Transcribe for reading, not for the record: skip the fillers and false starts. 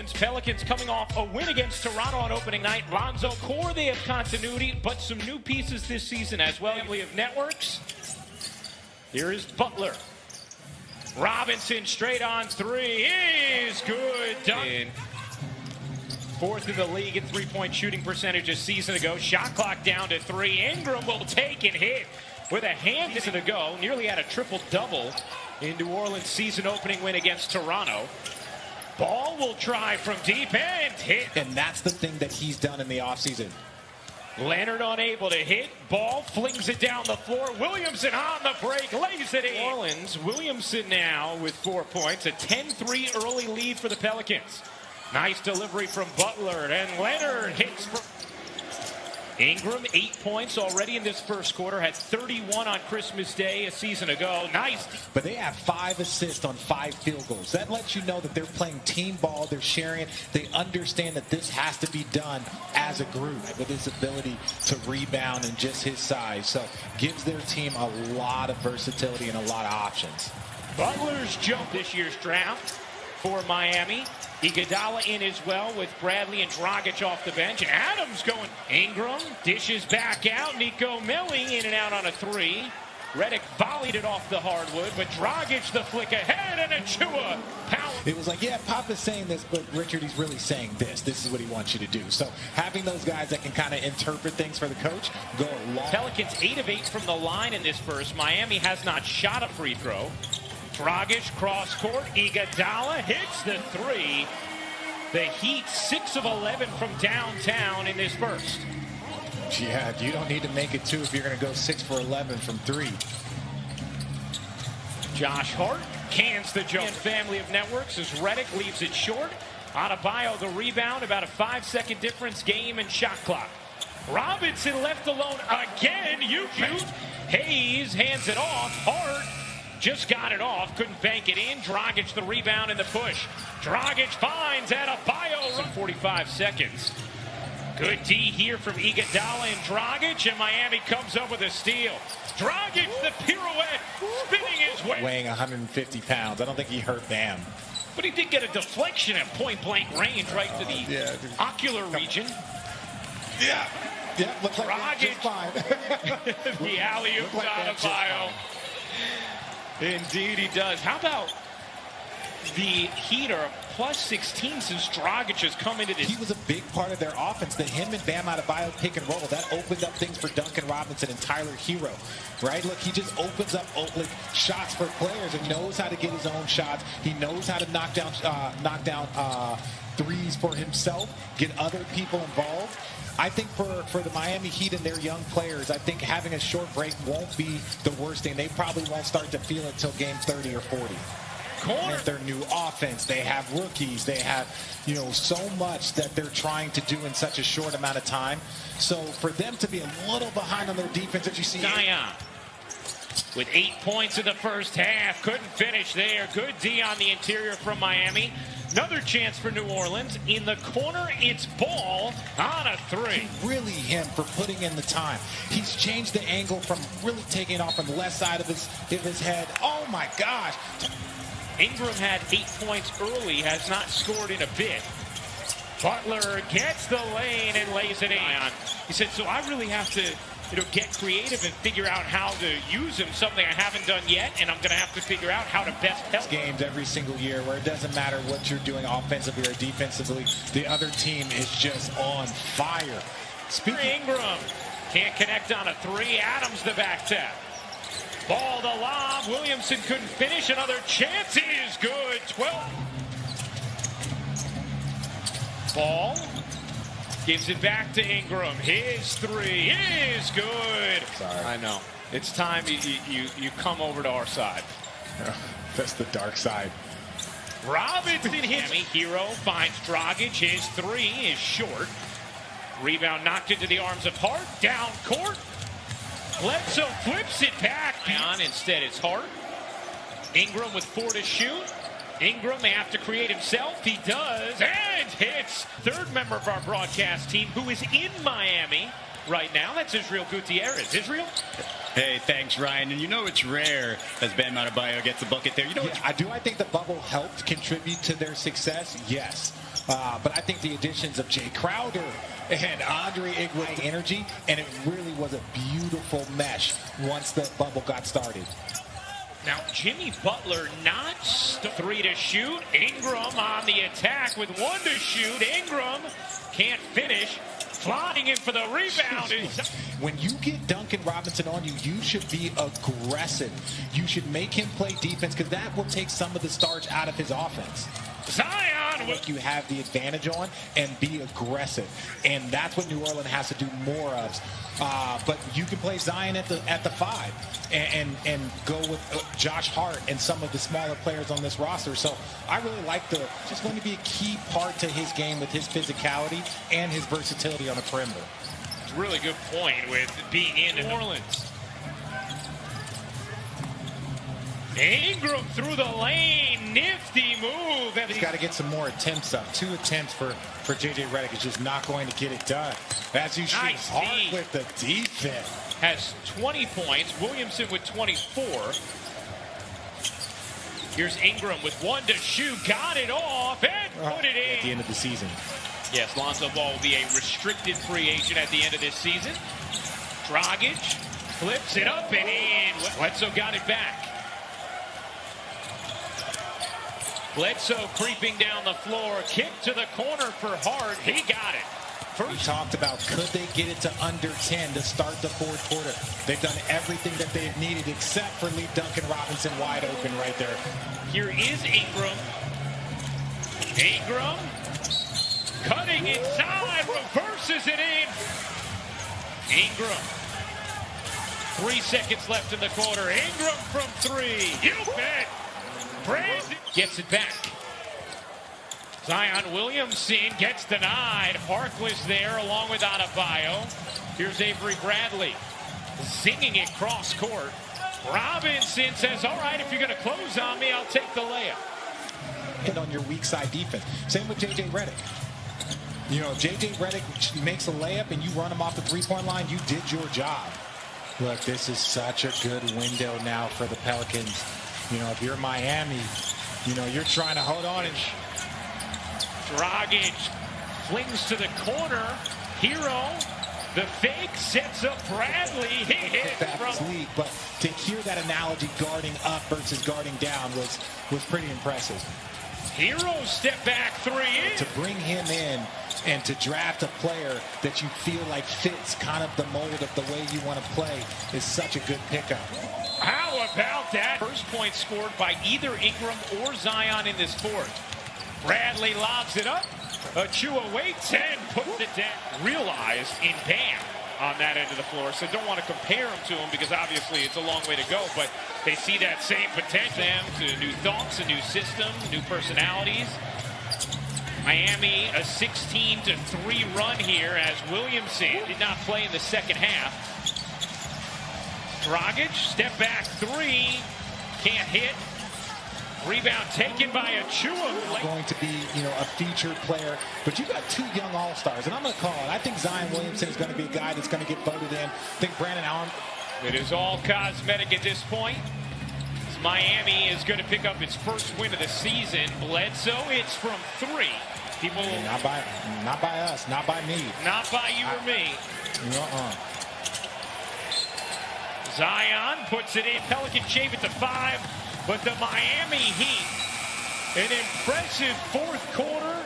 Orleans Pelicans coming off a win against Toronto on opening night. Lonzo core, they have continuity, but some new pieces this season as well. We have networks. Here is Butler. Robinson straight on three is good. Done. Fourth in the league in three-point shooting percentage a season ago. Shot clock down to 3. Ingram will take and hit with a hand to go. Nearly had a triple-double in New Orleans' season opening win against Toronto. Ball will try from deep and hit. And that's the thing that he's done in the offseason. Leonard unable to hit. Ball flings it down the floor. Williamson on the break. Lays it in. Orleans. Williamson now with 4 points. A 10-3 early lead for the Pelicans. Nice delivery from Butler. And Leonard hits for Ingram. 8 points already in this first quarter. Had 31 on Christmas Day a season ago. Nice. But they have 5 assists on 5 field goals. That lets you know that they're playing team ball. They're sharing it. They understand that this has to be done as a group with his ability to rebound and just his size. So gives their team a lot of versatility and a lot of options. Butler's jump this year's draft for Miami. Iguodala in as well with Bradley and Dragic off the bench. Adams going. Ingram dishes back out. Nico Melli in and out on a 3. Redick volleyed it off the hardwood, but Dragic the flick ahead and Achua power. It was like, yeah, Papa's saying this, but Richard, he's really saying this. This is what he wants you to do. So having those guys that can kind of interpret things for the coach go a long. Pelicans 8 of 8 from the line in this first. Miami has not shot a free throw. Dragic cross court. Iguodala hits the 3. The Heat 6 of 11 from downtown in this first. Yeah, you don't need to make it 2 if you're going to go 6 for 11 from 3. Josh Hart cans the jump. Family of networks as Redick leaves it short. Adebayo the rebound. About a 5-second difference. Game and shot clock. Robinson left alone again. You shoot. Hayes hands it off. Hart just got it off, couldn't bank it in. Dragic the rebound and the push. Dragic finds Adebayo. 45 seconds. Good D here from Iguodala and Dragic, and Miami comes up with a steal. Dragic the pirouette, spinning his way. Weighing 150 pounds. I don't think he hurt Bam. But he did get a deflection at point-blank range right to the ocular region. Yeah, looks like Dragic. Fine. The alley-oop to Adebayo. Indeed he does. How about the Heat are plus 16 since Dragic has come into this. He was a big part of their offense. The him and Bam Adebayo pick and roll, that opened up things for Duncan Robinson and Tyler Hero, right? Look, he just opens up shots for players and knows how to get his own shots. He knows how to knock down threes for himself, get other people involved. I think for the Miami Heat and their young players, I think having a short break won't be the worst thing. They probably won't start to feel it until game 30 or 40. Corner. Their new offense, they have rookies, they have, so much that they're trying to do in such a short amount of time. So for them to be a little behind on their defense, as you see. Zion with 8 points in the first half. Couldn't finish there. Good D on the interior from Miami. Another chance for New Orleans. In the corner, it's Ball on a 3. Really him for putting in the time. He's changed the angle from really taking it off on the left side of his head. Oh my gosh. Ingram had 8 points early, has not scored in a bit. Butler gets the lane and lays it in. He said, so I really have to get creative and figure out how to use him, something I haven't done yet, and I'm going to have to figure out how to best help. Games every single year where it doesn't matter what you're doing offensively or defensively, the other team is just on fire. Ingram can't connect on a 3. Adams the back tap. Ball to lob. Williamson couldn't finish. Another chance is good. 12. Ball gives it back to Ingram. His 3 is good. Sorry. I know. It's time you come over to our side. That's the dark side. Robinson hits. Hero finds Dragic. His 3 is short. Rebound knocked into the arms of Hart. Down court. Bledsoe flips it back. Instead, it's Hart. Ingram with 4 to shoot. Ingram may have to create himself. He does, and hits. Third member of our broadcast team who is in Miami right now. That's Israel Gutierrez. Israel? Hey, thanks, Ryan. And it's rare as Bam Adebayo gets a bucket there. I think the bubble helped contribute to their success? Yes. But I think the additions of Jay Crowder and Andre Iguodala energy, and it really was a beautiful mesh once the bubble got started. Now, Jimmy Butler not three to shoot. Ingram on the attack with one to shoot. Ingram can't finish. Flying in for the rebound. When you get Duncan Robinson on you, you should be aggressive. You should make him play defense because that will take some of the starch out of his offense. Zion will you have the advantage on and be aggressive, and that's what New Orleans has to do more of. But you can play Zion at the 5 and go with Josh Hart and some of the smaller players on this roster. So I really like just going to be a key part to his game with his physicality and his versatility on the perimeter. It's a really good point with being in New Orleans. Ingram through the lane, nifty move. He's got to get some more attempts up. 2 attempts for J.J. Redick is just not going to get it done. As you shoot hard with the defense. Has 20 points. Williamson with 24. Here's Ingram with 1 to shoot. Got it off and put it in. At the end of the season. Yes, Lonzo Ball will be a restricted free agent at the end of this season. Dragic flips it up and in. Bledsoe got it back. Bledsoe creeping down the floor. Kick to the corner for Hart. He got it. We talked about could they get it to under 10 to start the fourth quarter. They've done everything that they've needed except for leave Duncan Robinson wide open right there. Here is Ingram. Ingram cutting inside, reverses it in. Ingram. 3 seconds left in the quarter. Ingram from 3. You bet. Brandon gets it back. Zion Williamson gets denied. Harkless there along with Adebayo. Here's Avery Bradley zinging it cross court. Robinson says, all right, if you're going to close on me, I'll take the layup. And on your weak side defense. Same with J.J. Redick. You know, J.J. Redick makes a layup and you run him off the three-point line, you did your job. Look, this is such a good window now for the Pelicans. You know, if you're Miami, you know, you're trying to hold on. And Dragic flings to the corner. Hero, the fake, sets up Bradley. He hit from league, but to hear that analogy, guarding up versus guarding down was pretty impressive. Hero step back 3 in. To bring him in and to draft a player that you feel like fits kind of the mold of the way you want to play is such a good pickup. How about that? First point scored by either Ingram or Zion in this fourth. Bradley lobs it up. Achua waits and puts it down. Realized in Bam on that end of the floor. So don't want to compare him to him because obviously it's a long way to go. But they see that same potential to new thoughts, a new system, new personalities. Miami a 16-3 run here as Williamson did not play in the second half. Dragic, step back 3, can't hit. Rebound taken by Achua. Going to be, you know, a featured player, but you got 2 young all-stars, and I'm going to call it. I think Zion Williamson is going to be a guy that's going to get voted in. I think Brandon Allen. It is all cosmetic at this point. Miami is going to pick up its first win of the season. Bledsoe, it's from 3. People, not by us, not by me, not by you or me. Zion puts it in. Pelican shave it to 5, but the Miami Heat, an impressive fourth quarter